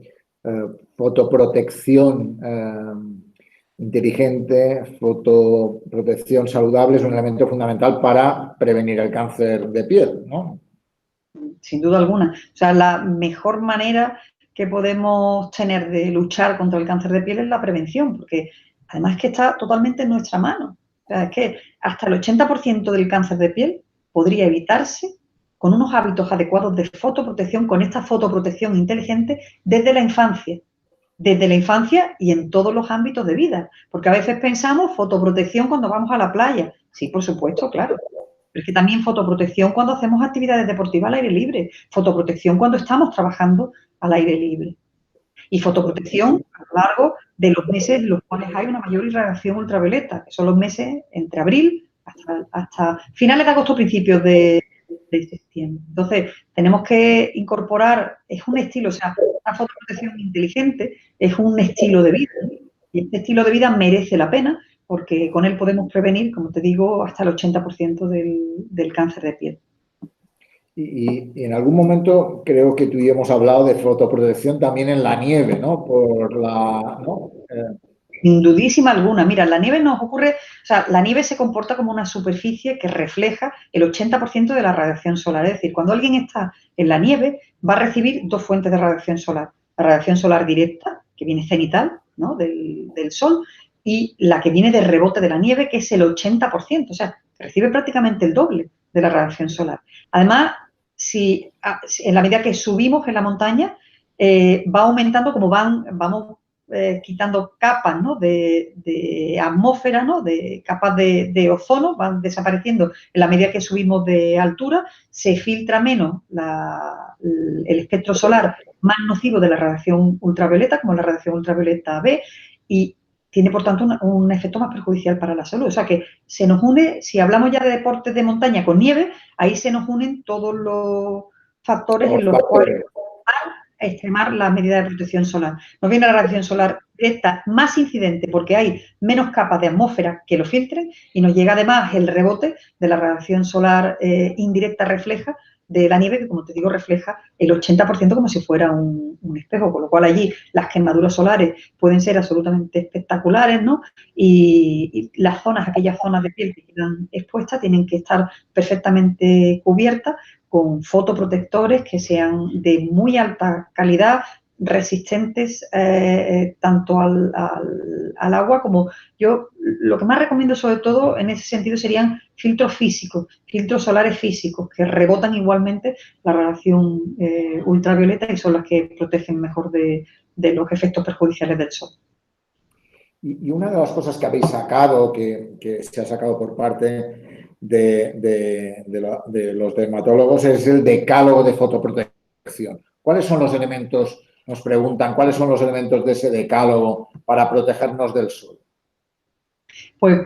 fotoprotección inteligente, fotoprotección saludable es un elemento fundamental para prevenir el cáncer de piel, ¿no? Sin duda alguna. O sea, la mejor manera que podemos tener de luchar contra el cáncer de piel es la prevención, porque además que está totalmente en nuestra mano. O sea, es que hasta el 80% del cáncer de piel podría evitarse con unos hábitos adecuados de fotoprotección, con esta fotoprotección inteligente desde la infancia. Desde la infancia y en todos los ámbitos de vida. Porque a veces pensamos fotoprotección cuando vamos a la playa. Sí, por supuesto, claro. Pero es que también fotoprotección cuando hacemos actividades deportivas al aire libre, fotoprotección cuando estamos trabajando al aire libre y fotoprotección a lo largo de los meses en los cuales hay una mayor irradiación ultravioleta, que son los meses entre abril hasta finales de agosto, principios de septiembre. Entonces, tenemos que incorporar, es un estilo, o sea, la fotoprotección inteligente es un estilo de vida, y este estilo de vida merece la pena porque con él podemos prevenir, como te digo, hasta el 80% del cáncer de piel. Y en algún momento creo que tú y yo hemos hablado de fotoprotección también en la nieve, ¿no? Sin dudísima alguna. Mira, la nieve nos ocurre, o sea, la nieve se comporta como una superficie que refleja el 80% de la radiación solar. Es decir, cuando alguien está en la nieve, va a recibir dos fuentes de radiación solar. La radiación solar directa, que viene cenital, ¿no? del sol, y la que viene de rebote de la nieve, que es el 80%. O sea, recibe prácticamente el doble de la radiación solar. Además, si en la medida que subimos en la montaña, va aumentando como vamos quitando capas, ¿no? de atmósfera, ¿no? de capas de ozono, van desapareciendo en la medida que subimos de altura, se filtra menos el espectro solar más nocivo de la radiación ultravioleta, como la radiación ultravioleta B, y tiene, por tanto, un efecto más perjudicial para la salud. O sea que se nos une, si hablamos ya de deportes de montaña con nieve, ahí se nos unen todos los factores en los cuales a extremar las medidas de protección solar. Nos viene la radiación solar directa más incidente porque hay menos capas de atmósfera que lo filtren y nos llega además el rebote de la radiación solar indirecta refleja de la nieve, que como te digo refleja el 80% como si fuera un espejo, con lo cual allí las quemaduras solares pueden ser absolutamente espectaculares, ¿no? Y las zonas, aquellas zonas de piel que quedan expuestas tienen que estar perfectamente cubiertas con fotoprotectores que sean de muy alta calidad, resistentes tanto al agua como yo. Lo que más recomiendo sobre todo en ese sentido serían filtros físicos, filtros solares físicos que rebotan igualmente la radiación ultravioleta y son las que protegen mejor de los efectos perjudiciales del sol. Y una de las cosas que habéis sacado, que se ha sacado por parte de los dermatólogos, es el decálogo de fotoprotección. ¿Cuáles son los elementos, nos preguntan, cuáles son los elementos de ese decálogo para protegernos del sol? Pues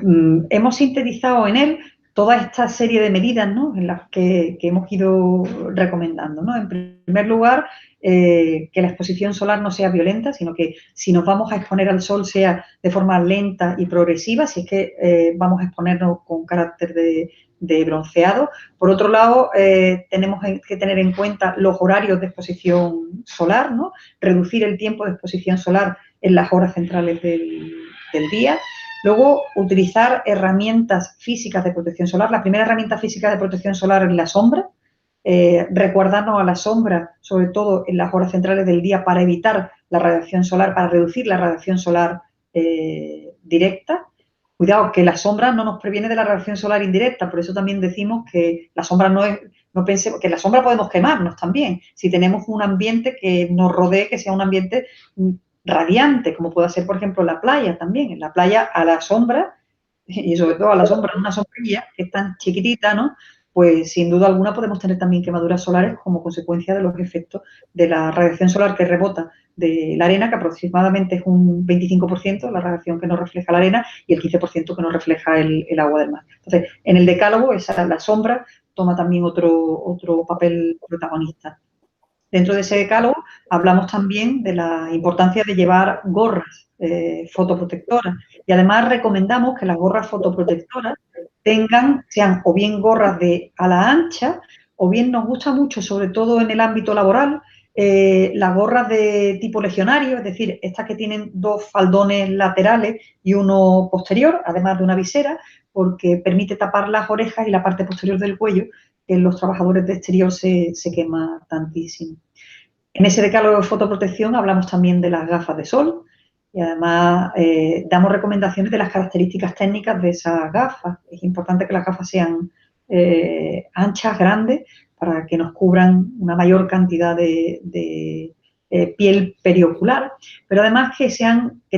hemos sintetizado en él toda esta serie de medidas, ¿no? En las que hemos ido recomendando, ¿no? En primer lugar, que la exposición solar no sea violenta, sino que si nos vamos a exponer al sol sea de forma lenta y progresiva, si es que vamos a exponernos con carácter de de bronceado. Por otro lado, tenemos que tener en cuenta los horarios de exposición solar, ¿no? Reducir el tiempo de exposición solar en las horas centrales del día. Luego, utilizar herramientas físicas de protección solar. La primera herramienta física de protección solar es la sombra. Recordarnos a la sombra, sobre todo en las horas centrales del día, para evitar la radiación solar, para reducir la radiación solar directa. Cuidado, que la sombra no nos previene de la radiación solar indirecta, por eso también decimos que la sombra no pensemos, que la sombra podemos quemarnos también, si tenemos un ambiente que nos rodee, que sea un ambiente radiante, como puede ser, por ejemplo, la playa también. En la playa, a la sombra, y sobre todo a la sombra, una sombrilla que es tan chiquitita, ¿no? Pues sin duda alguna podemos tener también quemaduras solares como consecuencia de los efectos de la radiación solar que rebota de la arena, que aproximadamente es un 25% la radiación que nos refleja la arena y el 15% que nos refleja el agua del mar. Entonces, en el decálogo, la sombra toma también otro papel protagonista. Dentro de ese decálogo hablamos también de la importancia de llevar gorras fotoprotectoras y además recomendamos que las gorras fotoprotectoras sean o bien gorras de ala ancha o bien nos gusta mucho, sobre todo en el ámbito laboral, las gorras de tipo legionario, es decir, estas que tienen dos faldones laterales y uno posterior, además de una visera, porque permite tapar las orejas y la parte posterior del cuello, que en los trabajadores de exterior se quema tantísimo. En ese decálogo de fotoprotección hablamos también de las gafas de sol y además damos recomendaciones de las características técnicas de esas gafas. Es importante que las gafas sean anchas, grandes, para que nos cubran una mayor cantidad de piel periocular, pero además que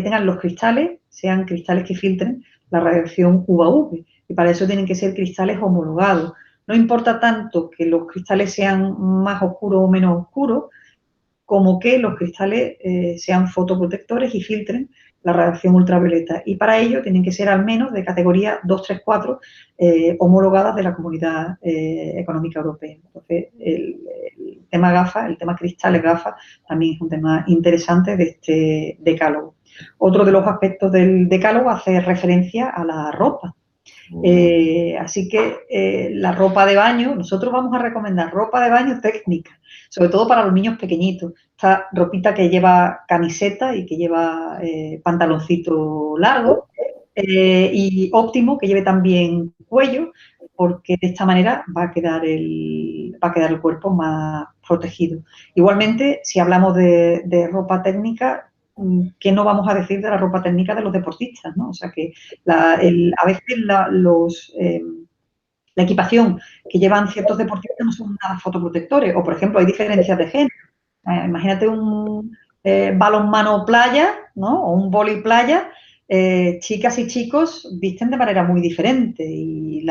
tengan los cristales, sean cristales que filtren la radiación UVA-UV, y para eso tienen que ser cristales homologados. No importa tanto que los cristales sean más oscuros o menos oscuros, como que los cristales sean fotoprotectores y filtren la radiación ultravioleta. Y para ello tienen que ser al menos de categoría 2, 3, 4 homologadas de la Comunidad Económica Europea. Entonces, el tema gafas, el tema cristales gafas, también es un tema interesante de este decálogo. Otro de los aspectos del decálogo hace referencia a la ropa. Así que la ropa de baño, nosotros vamos a recomendar ropa de baño técnica, sobre todo para los niños pequeñitos. Esta ropita que lleva camiseta y que lleva pantaloncito largo y óptimo que lleve también cuello, porque de esta manera va a quedar el cuerpo más protegido. Igualmente, si hablamos de ropa técnica, ¿qué no vamos a decir de la ropa técnica de los deportistas, ¿no? O sea que a veces la equipación que llevan ciertos deportistas no son nada fotoprotectores, o por ejemplo hay diferencias de género. Imagínate un balonmano playa, ¿no? O un vóley playa, chicas y chicos visten de manera muy diferente y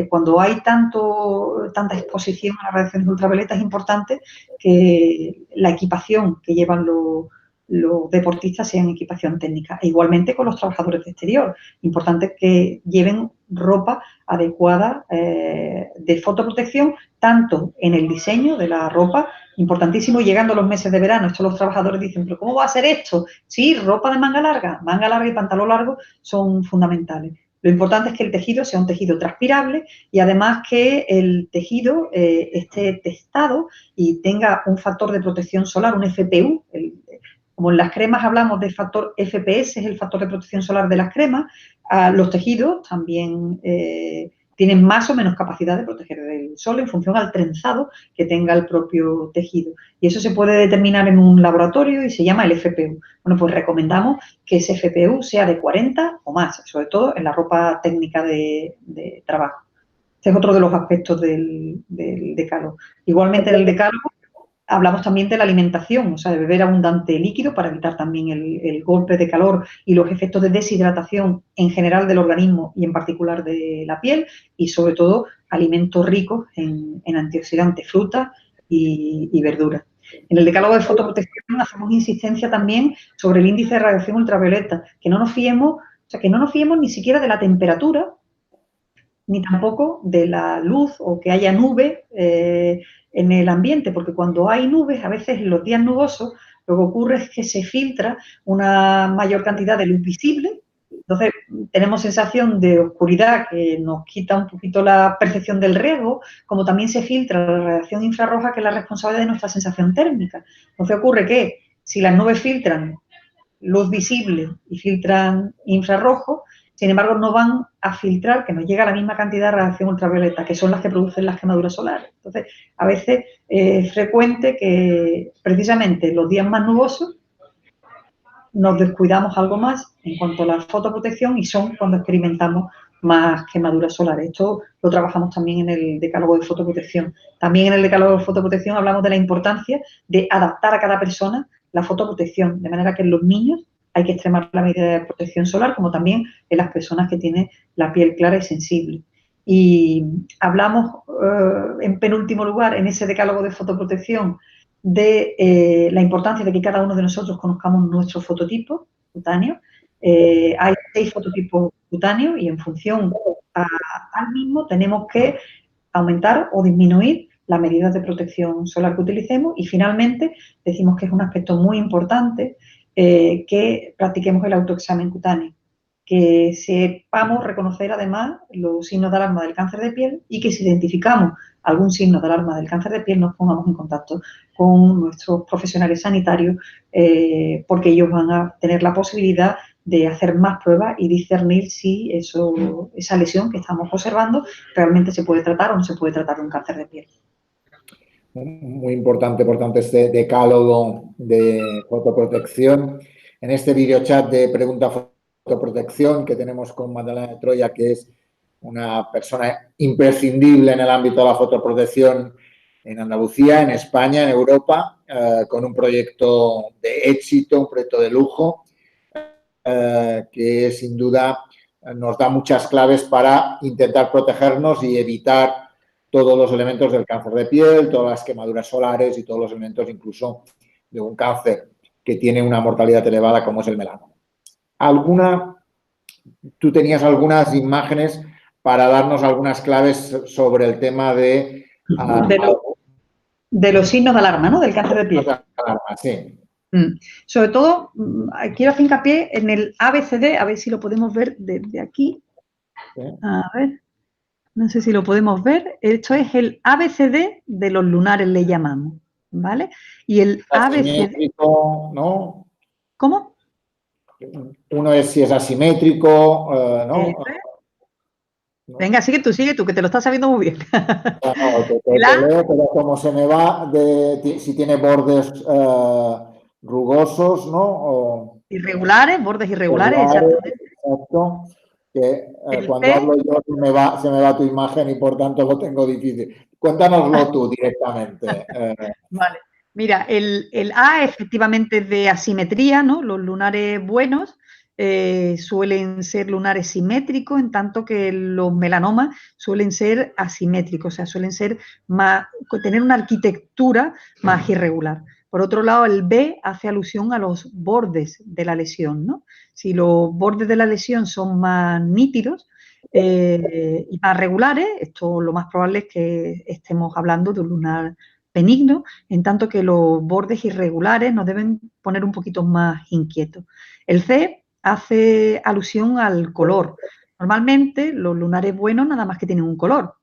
cuando hay tanta exposición a las radiaciones ultravioletas es importante que la equipación que llevan los deportistas sean equipación técnica. E igualmente con los trabajadores de exterior. Importante que lleven ropa adecuada de fotoprotección, tanto en el diseño de la ropa, importantísimo, llegando a los meses de verano. Esto los trabajadores dicen, ¿pero cómo va a ser esto? Sí, ropa de manga larga y pantalón largo son fundamentales. Lo importante es que el tejido sea un tejido transpirable y además que el tejido esté testado y tenga un factor de protección solar, un FPU. Como en las cremas hablamos del factor FPS, es el factor de protección solar de las cremas, los tejidos también tienen más o menos capacidad de proteger del sol en función al trenzado que tenga el propio tejido. Y eso se puede determinar en un laboratorio y se llama el FPU. Bueno, pues recomendamos que ese FPU sea de 40 o más, sobre todo en la ropa técnica de trabajo. Este es otro de los aspectos del decálogo. Igualmente en el decálogo hablamos también de la alimentación, o sea, de beber abundante líquido para evitar también el golpe de calor y los efectos de deshidratación en general del organismo y en particular de la piel, y sobre todo alimentos ricos en antioxidantes, frutas y verduras. En el decálogo de fotoprotección hacemos insistencia también sobre el índice de radiación ultravioleta, que no nos fiemos ni siquiera de la temperatura, ni tampoco de la luz o que haya nube en el ambiente, porque cuando hay nubes, a veces en los días nubosos, lo que ocurre es que se filtra una mayor cantidad de luz visible Entonces, tenemos sensación de oscuridad que nos quita un poquito la percepción del riesgo, como también se filtra la radiación infrarroja, que es la responsable de nuestra sensación térmica. Entonces, ocurre que si las nubes filtran luz visible y filtran infrarrojo, sin embargo, no van a filtrar, que nos llega la misma cantidad de radiación ultravioleta, que son las que producen las quemaduras solares. Entonces, a veces es frecuente que precisamente los días más nubosos nos descuidamos algo más en cuanto a la fotoprotección y son cuando experimentamos más quemaduras solares. Esto lo trabajamos también en el decálogo de fotoprotección. También en el decálogo de fotoprotección hablamos de la importancia de adaptar a cada persona la fotoprotección, de manera que en los niños hay que extremar la medida de protección solar, como también en las personas que tienen la piel clara y sensible. Y hablamos, en penúltimo lugar, en ese decálogo de fotoprotección, de la importancia de que cada uno de nosotros conozcamos nuestro fototipo cutáneo. Hay 6 fototipos cutáneos y en función al mismo tenemos que aumentar o disminuir las medidas de protección solar que utilicemos y finalmente decimos que es un aspecto muy importante que practiquemos el autoexamen cutáneo, que sepamos reconocer además los signos de alarma del cáncer de piel y que si identificamos algún signo de alarma del cáncer de piel nos pongamos en contacto con nuestros profesionales sanitarios porque ellos van a tener la posibilidad de hacer más pruebas y discernir si esa lesión que estamos observando realmente se puede tratar o no se puede tratar de un cáncer de piel. Muy importante este decálogo de fotoprotección. En este videochat de pregunta fotoprotección que tenemos con Magdalena de Troya, que es una persona imprescindible en el ámbito de la fotoprotección en Andalucía, en España, en Europa, con un proyecto de éxito, un proyecto de lujo, que sin duda nos da muchas claves para intentar protegernos y evitar todos los elementos del cáncer de piel, todas las quemaduras solares y todos los elementos incluso de un cáncer que tiene una mortalidad elevada como es el melanoma. Tú tenías algunas imágenes para darnos algunas claves sobre el tema de los signos de alarma, ¿no? Del cáncer de piel. Sí. Sobre todo, quiero hacer hincapié en el ABCD, a ver si lo podemos ver desde aquí. A ver, no sé si lo podemos ver. Esto es el ABCD de los lunares, le llamamos, ¿vale? Y el ABCD... ¿no? ¿Cómo? Uno es si es asimétrico, ¿no? Venga, sigue tú, que te lo estás sabiendo muy bien. No, te leo, pero como se me va si tiene bordes rugosos, ¿no? Irregulares, bordes irregulares, exactamente. Exacto. Que cuando hablo yo se me va tu imagen y por tanto lo tengo difícil. Cuéntanoslo tú directamente. Vale. Mira, el A efectivamente es de asimetría, ¿no? Los lunares buenos suelen ser lunares simétricos, en tanto que los melanomas suelen ser asimétricos, o sea, suelen ser tener una arquitectura más irregular. Por otro lado, el B hace alusión a los bordes de la lesión, ¿no? Si los bordes de la lesión son más nítidos y más regulares, esto lo más probable es que estemos hablando de un lunar benigno, en tanto que los bordes irregulares nos deben poner un poquito más inquietos. El C hace alusión al color. Normalmente los lunares buenos nada más que tienen un color.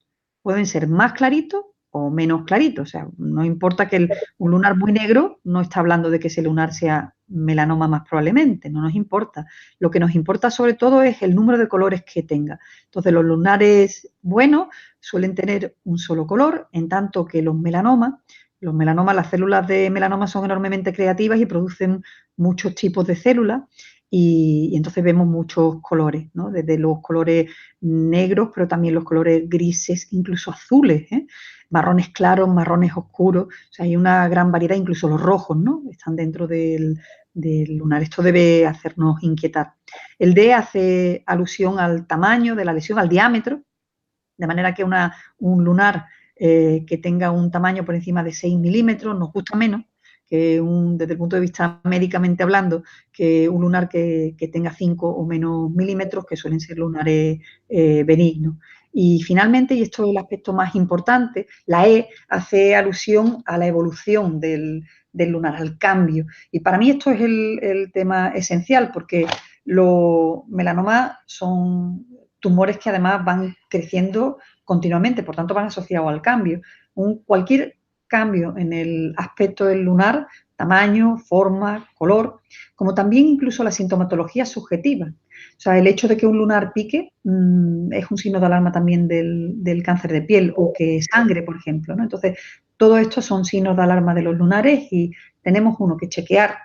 Pueden ser más claritos o menos claritos. O sea, no importa que un lunar muy negro no está hablando de que ese lunar sea melanoma más probablemente, no nos importa. Lo que nos importa sobre todo es el número de colores que tenga. Entonces los lunares buenos suelen tener un solo color, en tanto que los melanomas, las células de melanoma son enormemente creativas y producen muchos tipos de células y entonces vemos muchos colores, ¿no? Desde los colores negros, pero también los colores grises, incluso azules, marrones claros, marrones oscuros, o sea, hay una gran variedad, incluso los rojos, ¿no? Están dentro del lunar. Esto debe hacernos inquietar. El D hace alusión al tamaño de la lesión, al diámetro, de manera que un lunar que tenga un tamaño por encima de 6 milímetros nos gusta menos que desde el punto de vista médicamente hablando, que un lunar que tenga 5 o menos milímetros, que suelen ser lunares benignos. Y finalmente, y esto es el aspecto más importante, la E hace alusión a la evolución del lunar, al cambio. Y para mí esto es el tema esencial, porque Los melanomas son tumores que además van creciendo continuamente, por tanto van asociados al cambio. Cualquier cambio en el aspecto del lunar, tamaño, forma, color, como también incluso la sintomatología subjetiva. O sea, el hecho de que un lunar pique es un signo de alarma también del cáncer de piel, o que sangre, por ejemplo, ¿no? Entonces, todo esto son signos de alarma de los lunares y tenemos uno que chequear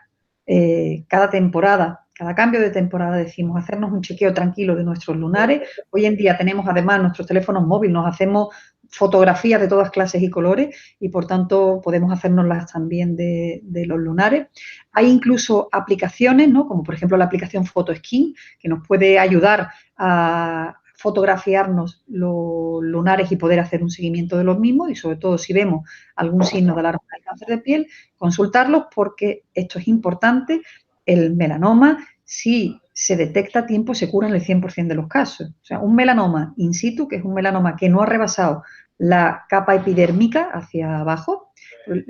cada temporada. Cada cambio de temporada decimos hacernos un chequeo tranquilo de nuestros lunares. Hoy en día tenemos además nuestros teléfonos móviles, nos hacemos fotografías de todas clases y colores y por tanto podemos hacernoslas también de los lunares. Hay incluso aplicaciones, ¿no? Como por ejemplo la aplicación PhotoSkin, que nos puede ayudar a fotografiarnos los lunares y poder hacer un seguimiento de los mismos y sobre todo si vemos algún signo de alarma del cáncer de piel, consultarlos porque esto es importante. El melanoma, si se detecta a tiempo, se cura en el 100% de los casos. O sea, un melanoma in situ, que es un melanoma que no ha rebasado la capa epidérmica hacia abajo, el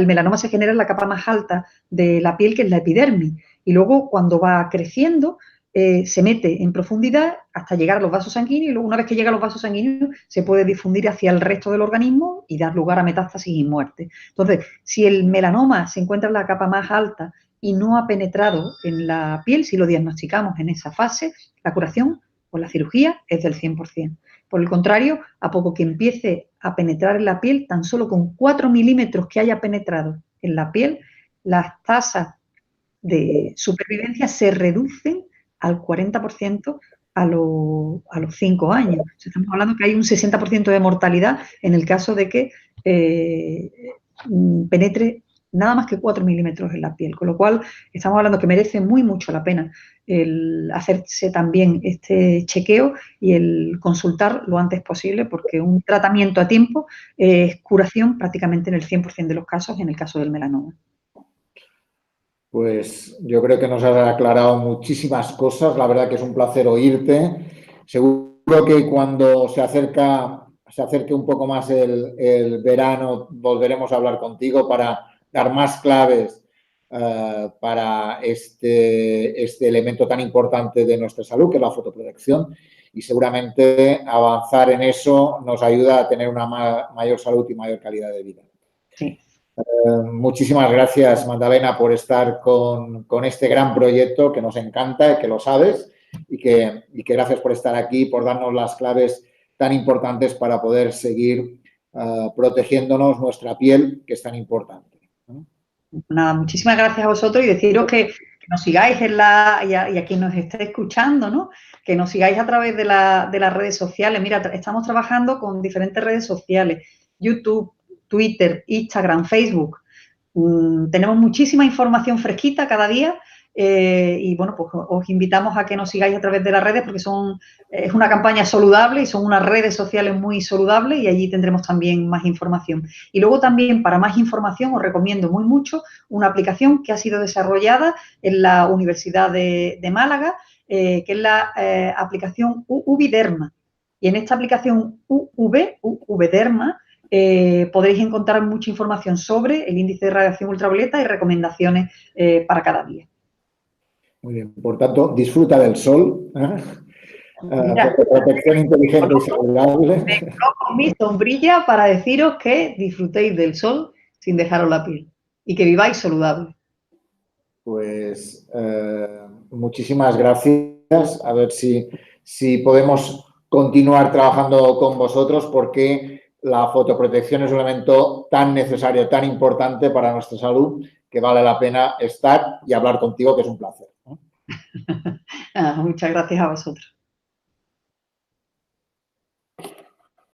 melanoma se genera en la capa más alta de la piel, que es la epidermis, y luego cuando va creciendo se mete en profundidad hasta llegar a los vasos sanguíneos y luego una vez que llega a los vasos sanguíneos se puede difundir hacia el resto del organismo y dar lugar a metástasis y muerte. Entonces, si el melanoma se encuentra en la capa más alta y no ha penetrado en la piel, si lo diagnosticamos en esa fase, la curación o la cirugía es del 100%. Por el contrario, a poco que empiece a penetrar en la piel, tan solo con 4 milímetros que haya penetrado en la piel, las tasas de supervivencia se reducen al 40% a los 5 años. O sea, estamos hablando que hay un 60% de mortalidad en el caso de que penetre nada más que 4 milímetros en la piel, con lo cual estamos hablando que merece mucho la pena el hacerse también este chequeo y el consultar lo antes posible, porque un tratamiento a tiempo es curación prácticamente en el 100% de los casos, en el caso del melanoma. Pues yo creo que nos has aclarado muchísimas cosas, la verdad que es un placer oírte. Seguro que cuando se acerque un poco más el verano, volveremos a hablar contigo para dar más claves para este elemento tan importante de nuestra salud, que es la fotoprotección, y seguramente avanzar en eso nos ayuda a tener una mayor salud y mayor calidad de vida. Sí. Muchísimas gracias, Magdalena, por estar con este gran proyecto que nos encanta, que lo sabes, y que gracias por estar aquí, por darnos las claves tan importantes para poder seguir protegiéndonos nuestra piel, que es tan importante. Nada, muchísimas gracias a vosotros y deciros que nos sigáis y a quien nos esté escuchando, ¿no? Que nos sigáis a través de las redes sociales. Mira, estamos trabajando con diferentes redes sociales, YouTube, Twitter, Instagram, Facebook. Tenemos muchísima información fresquita cada día y, bueno, pues os invitamos a que nos sigáis a través de las redes porque es una campaña saludable y son unas redes sociales muy saludables y allí tendremos también más información. Y luego también, para más información, os recomiendo mucho una aplicación que ha sido desarrollada en la Universidad de Málaga, que es la aplicación UV-Derma. Y en esta aplicación UV-Derma, podréis encontrar mucha información sobre el índice de radiación ultravioleta y recomendaciones para cada día. Muy bien, por tanto, disfruta del sol. Protección inteligente y saludable. Me coloco mi sombrilla para deciros que disfrutéis del sol sin dejaros la piel y que viváis saludable. Pues muchísimas gracias. A ver si podemos continuar trabajando con vosotros porque la fotoprotección es un elemento tan necesario, tan importante para nuestra salud que vale la pena estar y hablar contigo, que es un placer. Muchas gracias a vosotros.